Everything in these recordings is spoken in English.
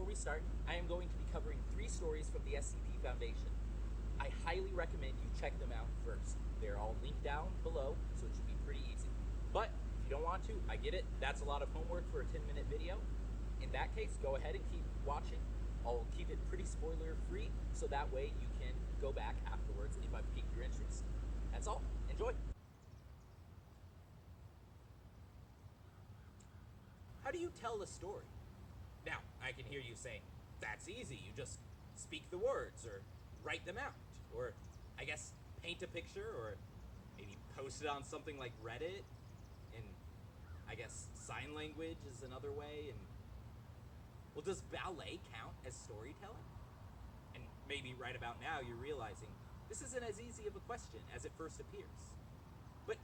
we start, I am going to be covering 3 stories from the SCP Foundation. I highly recommend you check them out first. They're all linked down below, so it should be pretty easy. But if you don't want to, I get it. That's a lot of homework for a 10-minute video. In that case, go ahead and keep watching. I'll keep it pretty spoiler-free, so that way you can go back afterwards if I've piqued your interest. That's all. Enjoy! How do you tell a story? Now, I can hear you saying, that's easy, you just speak the words, or write them out, or, I guess, paint a picture, or maybe post it on something like Reddit, and, I guess, sign language is another way, and, well, does ballet count as storytelling? And maybe right about now you're realizing, this isn't as easy of a question as it first appears. But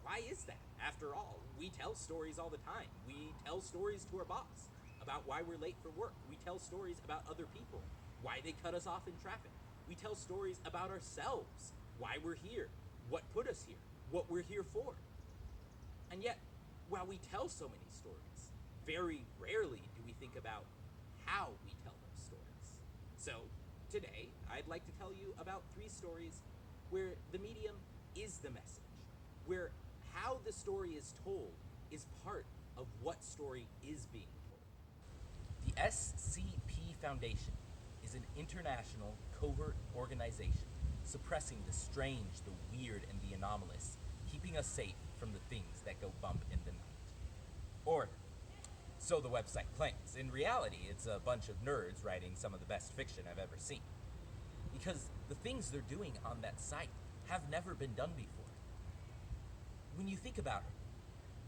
why is that? After all, we tell stories all the time. We tell stories to our boss about why we're late for work. We tell stories about other people, why they cut us off in traffic. We tell stories about ourselves, why we're here, what put us here, what we're here for. And yet, while we tell so many stories, very rarely do we think about how we tell those stories. So, today, I'd like to tell you about 3 stories where the medium is the message, where how the story is told is part of what story is being told. The SCP Foundation is an international covert organization suppressing the strange, the weird, and the anomalous, keeping us safe from the things that go bump in the night. Or, so the website claims. In reality, it's a bunch of nerds writing some of the best fiction I've ever seen. Because the things they're doing on that site have never been done before. When you think about it,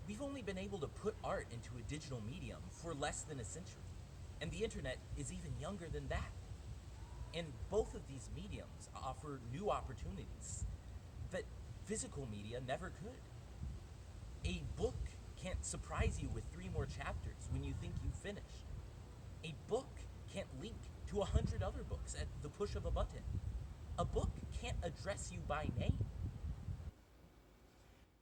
we've only been able to put art into a digital medium for less than a century, and the internet is even younger than that. And both of these mediums offer new opportunities that physical media never could. A book can't surprise you with 3 more chapters when you think you've finished. A book can't link to 100 other books at the push of a button. A book can't address you by name.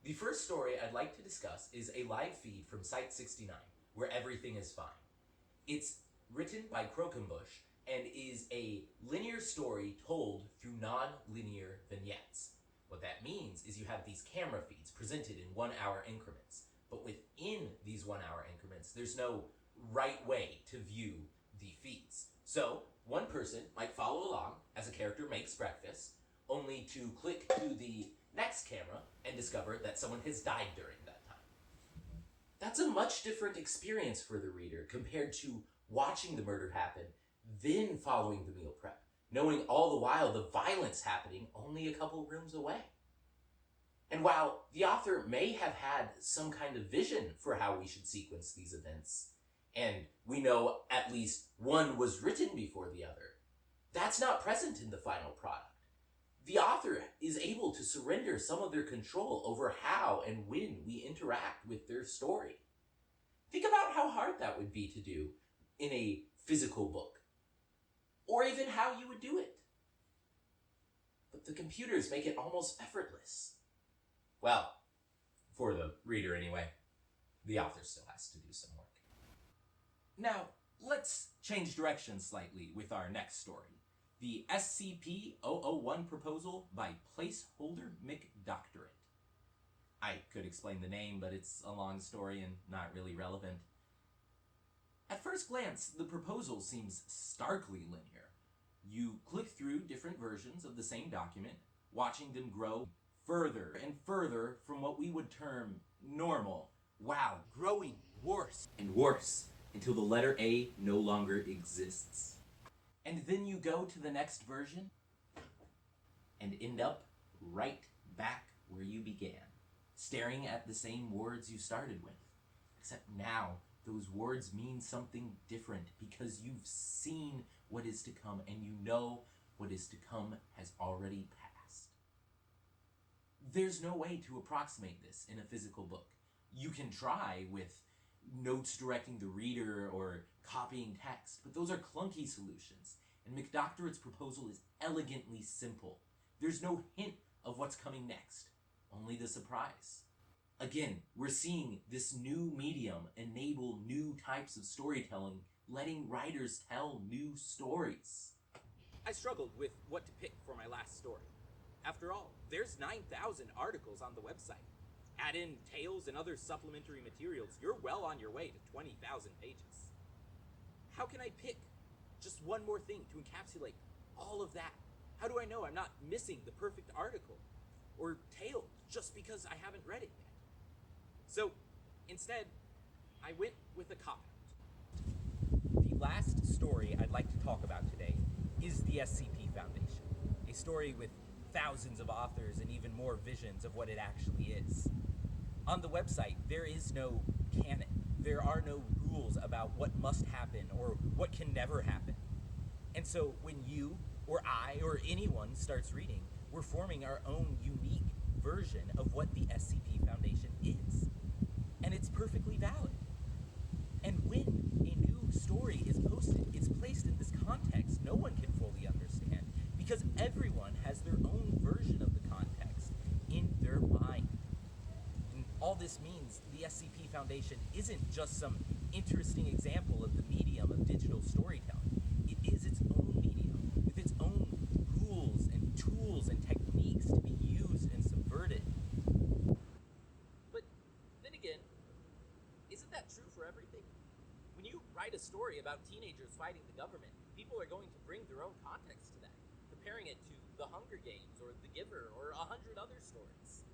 The first story I'd like to discuss is a live feed from Site 69, where everything is fine. It's written by Crokenbush and is a linear story told through non-linear vignettes. What that means is you have these camera feeds presented in 1-hour increments, but within these 1-hour increments, there's no right way to view the feeds. So, one person might follow along as a character makes breakfast, only to click to the next camera and discover that someone has died during that time. That's a much different experience for the reader compared to watching the murder happen, then following the meal prep, knowing all the while the violence happening only a couple rooms away. And while the author may have had some kind of vision for how we should sequence these events, and we know at least one was written before the other, that's not present in the final product. The author is able to surrender some of their control over how and when we interact with their story. Think about how hard that would be to do in a physical book, or even how you would do it. But the computers make it almost effortless. Well, for the reader anyway. The author still has to do some work. Now, let's change direction slightly with our next story. The SCP-001 Proposal by Placeholder McDoctorate. I could explain the name, but it's a long story and not really relevant. At first glance, the proposal seems starkly linear. You click through different versions of the same document, watching them grow further and further from what we would term normal. Wow, growing worse and worse until the letter A no longer exists. And then you go to the next version and end up right back where you began, staring at the same words you started with. Except now, those words mean something different because you've seen what is to come and you know what is to come has already passed. There's no way to approximate this in a physical book. You can try with notes directing the reader or copying text, but those are clunky solutions, and McDoctorate's proposal is elegantly simple. There's no hint of what's coming next, only the surprise. Again, we're seeing this new medium enable new types of storytelling, letting writers tell new stories. I struggled with what to pick for my last story. After all, there's 9,000 articles on the website. Add in tales and other supplementary materials, you're well on your way to 20,000 pages. How can I pick just one more thing to encapsulate all of that? How do I know I'm not missing the perfect article or tale just because I haven't read it yet? So instead, I went with a cop-out. The last story I'd like to talk about today is the SCP Foundation, a story with thousands of authors and even more visions of what it actually is. On the website, there is no canon. There are no rules about what must happen or what can never happen. And so when you or I or anyone starts reading, we're forming our own unique version of what the SCP Foundation is. And it's perfectly valid. And when a new story is posted, it's placed in this context no one can fully understand because everyone has their own version of the context in their mind. And all this means the SCP Foundation isn't just some interesting example of the medium of digital storytelling. It is its own medium with its own rules and tools and techniques to be used and subverted. But then again, isn't that true for everything? When you write a story about teenagers fighting the government, people are going to bring their own context to that, comparing it to The Hunger Games or The Giver or 100 other stories.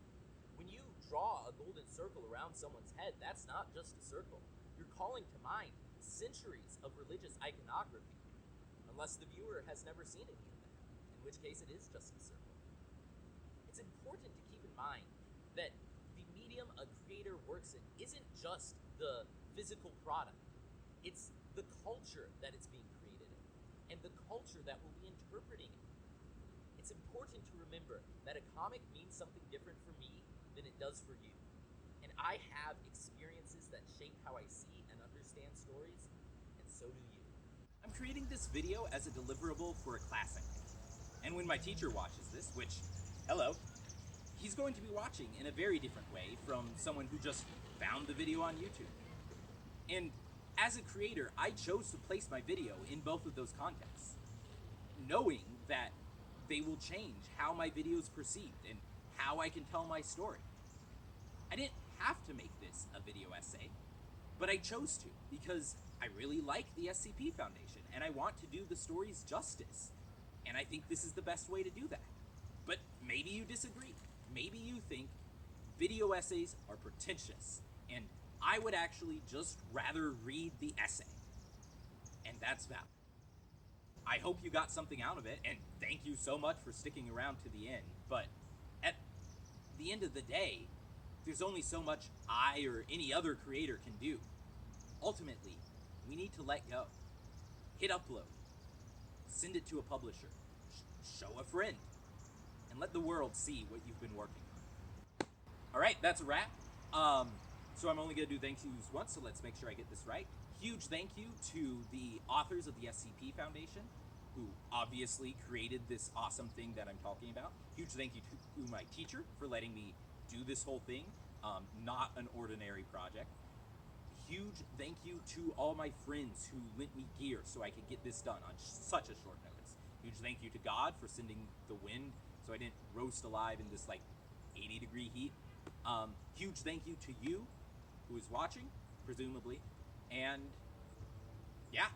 When you draw a golden circle around someone's head, that's not just a circle. You're calling to mind centuries of religious iconography, unless the viewer has never seen any of that, in which case it is just a circle. It's important to keep in mind that the medium a creator works in isn't just the physical product. It's the culture that it's being created in, and the culture that will be interpreting it. It's important to remember that a comic means something different for me than it does for you. And I have experiences that shape how I see and understand stories, and so do you. I'm creating this video as a deliverable for a class I take. And when my teacher watches this, which, hello, he's going to be watching in a very different way from someone who just found the video on YouTube. And as a creator, I chose to place my video in both of those contexts, knowing that they will change how my video is perceived and how I can tell my story. I didn't have to make this a video essay, but I chose to because I really like the SCP Foundation and I want to do the stories justice. And I think this is the best way to do that. But maybe you disagree. Maybe you think video essays are pretentious and I would actually just rather read the essay. And that's valid. I hope you got something out of it, and thank you so much for sticking around to the end. But at the end of the day, there's only so much I or any other creator can do. Ultimately, we need to let go. Hit upload. Send it to a publisher. Show a friend. And let the world see what you've been working on. Alright, that's a wrap. So I'm only going to do thank yous once, so let's make sure I get this right. Huge thank you to the authors of the SCP Foundation, who obviously created this awesome thing that I'm talking about. Huge thank you to my teacher for letting me do this whole thing. Not an ordinary project. Huge thank you to all my friends who lent me gear so I could get this done on such a short notice. Huge thank you to God for sending the wind so I didn't roast alive in this like 80-degree heat. Huge thank you to you who is watching, presumably, and